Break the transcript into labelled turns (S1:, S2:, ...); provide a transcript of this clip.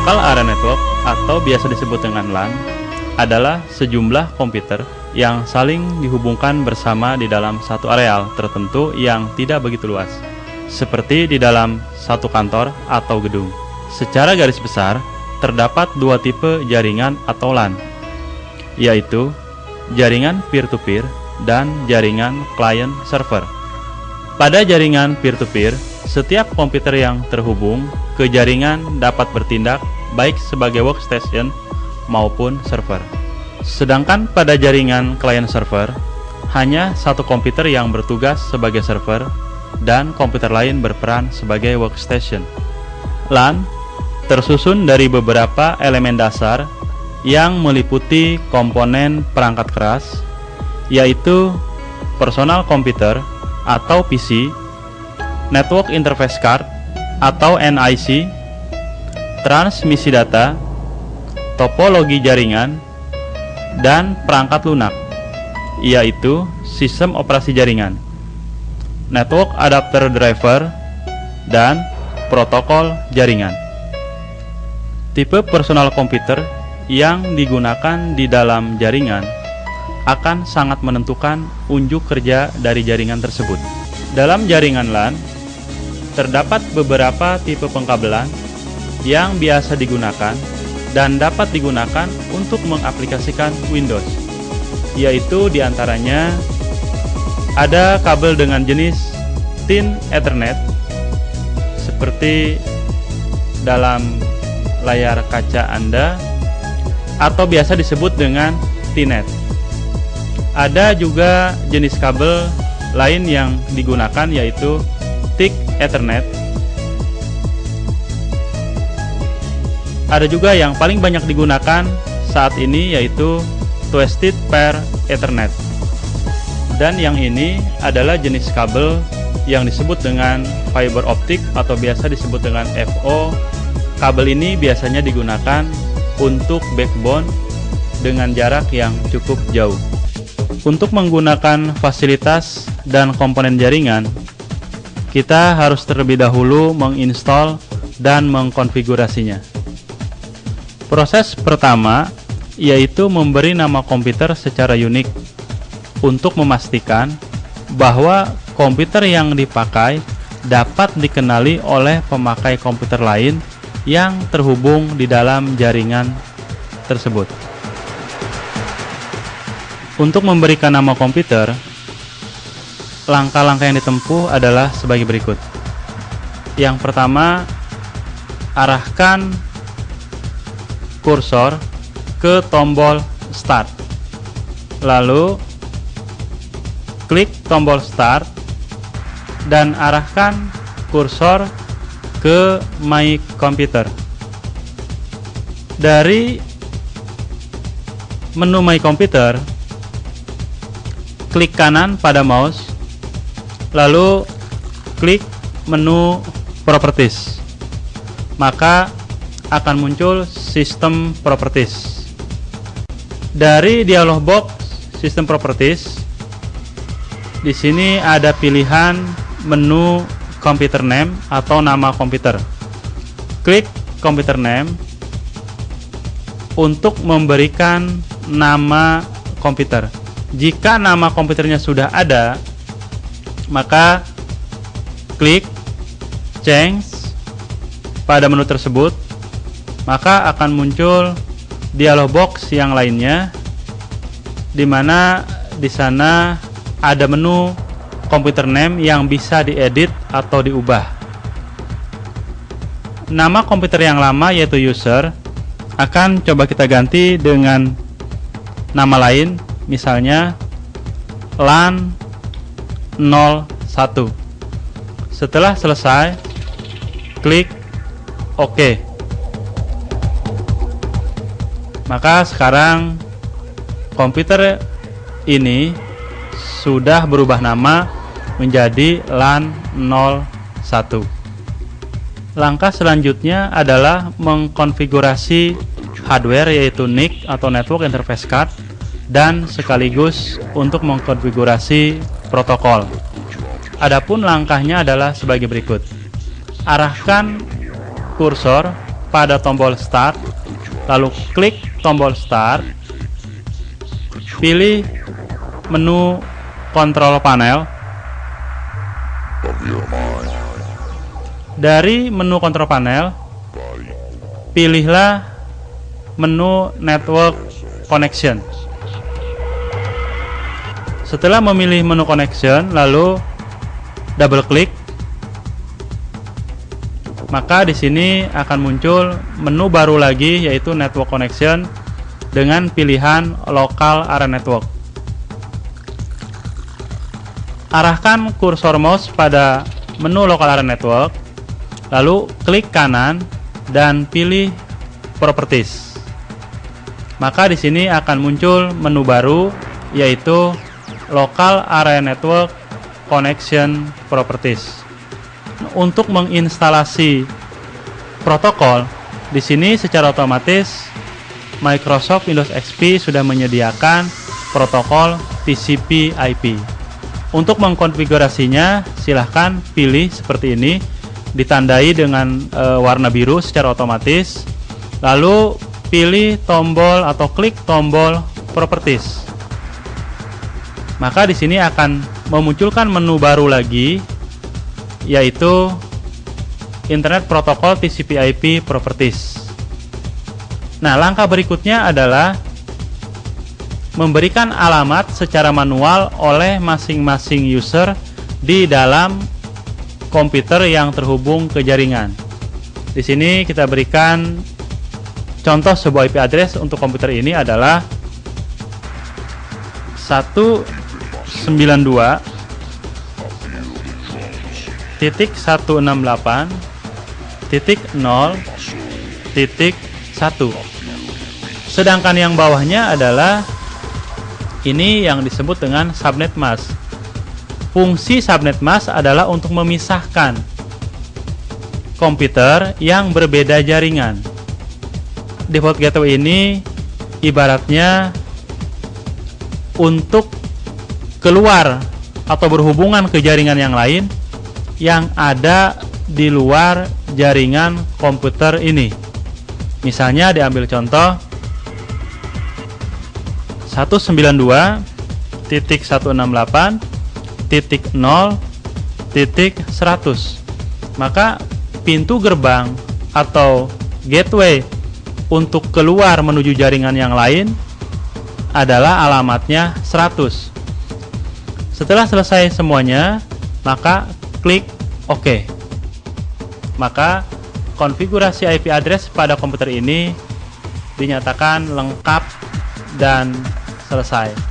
S1: Local Area Network atau biasa disebut dengan LAN adalah sejumlah komputer yang saling dihubungkan bersama di dalam satu areal tertentu yang tidak begitu luas, seperti di dalam satu kantor atau gedung. Secara garis besar, terdapat dua tipe jaringan atau LAN, yaitu jaringan peer-to-peer dan jaringan client-server. Pada jaringan peer-to-peer, setiap komputer yang terhubung ke jaringan dapat bertindak baik sebagai workstation maupun server. Sedangkan pada jaringan client-server, hanya satu komputer yang bertugas sebagai server dan komputer lain berperan sebagai workstation. LAN tersusun dari beberapa elemen dasar yang meliputi komponen perangkat keras, yaitu personal computer atau PC, network interface card atau NIC, transmisi data, topologi jaringan, dan perangkat lunak, yaitu sistem operasi jaringan, network adapter driver, dan protokol jaringan. Tipe personal komputer yang digunakan di dalam jaringan akan sangat menentukan unjuk kerja dari jaringan tersebut. Dalam jaringan LAN, terdapat beberapa tipe pengkabelan yang biasa digunakan dan dapat digunakan untuk mengaplikasikan Windows, yaitu diantaranya ada kabel dengan jenis Thin Ethernet seperti dalam layar kaca Anda, atau biasa disebut dengan T-Net. Ada juga jenis kabel lain yang digunakan, yaitu Thick Ethernet. Ada juga yang paling banyak digunakan saat ini, yaitu Twisted Pair Ethernet. Dan yang ini adalah jenis kabel yang disebut dengan fiber optic atau biasa disebut dengan FO. Kabel ini biasanya digunakan untuk backbone dengan jarak yang cukup jauh. Untuk menggunakan fasilitas dan komponen jaringan, kita harus terlebih dahulu menginstal dan mengkonfigurasinya. Proses pertama yaitu memberi nama komputer secara unik untuk memastikan bahwa komputer yang dipakai dapat dikenali oleh pemakai komputer lain yang terhubung di dalam jaringan tersebut. Untuk memberikan nama komputer, langkah-langkah yang ditempuh adalah sebagai berikut. Yang pertama, arahkan kursor ke tombol Start. Lalu, klik tombol Start dan arahkan kursor ke My Computer. Dari menu My Computer, klik kanan pada mouse, lalu klik menu Properties. Maka akan muncul System Properties. Dari dialog box System Properties, di sini ada pilihan menu Computer Name atau nama komputer. Klik Computer Name untuk memberikan nama komputer. Jika nama komputernya sudah ada, maka klik Change pada menu tersebut, maka akan muncul dialog box yang lainnya, di mana di sana ada menu Computer Name yang bisa diedit atau diubah. Nama komputer yang lama, yaitu user, akan coba kita ganti dengan nama lain, misalnya LAN 01. Setelah selesai, klik OK. Maka sekarang komputer ini sudah berubah nama menjadi LAN 01. Langkah selanjutnya adalah mengkonfigurasi hardware, yaitu NIC atau Network Interface Card, dan sekaligus untuk mengkonfigurasi protokol. Adapun langkahnya adalah sebagai berikut. Arahkan kursor pada tombol Start, lalu klik tombol Start, pilih menu Control Panel. Dari menu Control Panel, pilihlah menu Network Connection. Setelah memilih menu Connection, lalu double klik, maka di sini akan muncul menu baru lagi, yaitu Network Connection dengan pilihan Local Area Network. Arahkan kursor mouse pada menu Local Area Network, lalu klik kanan dan pilih Properties. Maka di sini akan muncul menu baru, yaitu Local Area Network Connection Properties. Untuk menginstalasi protokol, di sini secara otomatis Microsoft Windows XP sudah menyediakan protokol TCP/IP. Untuk mengkonfigurasinya, silahkan pilih seperti ini, ditandai dengan warna biru secara otomatis. Lalu pilih tombol atau klik tombol Properties. Maka di sini akan memunculkan menu baru lagi, yaitu Internet Protocol TCP/IP Properties. Nah, langkah berikutnya adalah memberikan alamat secara manual oleh masing-masing user di dalam komputer yang terhubung ke jaringan. Di sini kita berikan contoh sebuah IP address untuk komputer ini adalah 192.168.0.1. Sedangkan yang bawahnya adalah ini yang disebut dengan subnet mask. Fungsi subnet mask adalah untuk memisahkan komputer yang berbeda jaringan. Default gateway ini ibaratnya untuk keluar atau berhubungan ke jaringan yang lain yang ada di luar jaringan komputer ini. Misalnya diambil contoh 192.168.0.100. Maka pintu gerbang atau gateway untuk keluar menuju jaringan yang lain adalah alamatnya 100. Setelah selesai semuanya, maka klik OK. Maka konfigurasi IP address pada komputer ini dinyatakan lengkap dan selesai.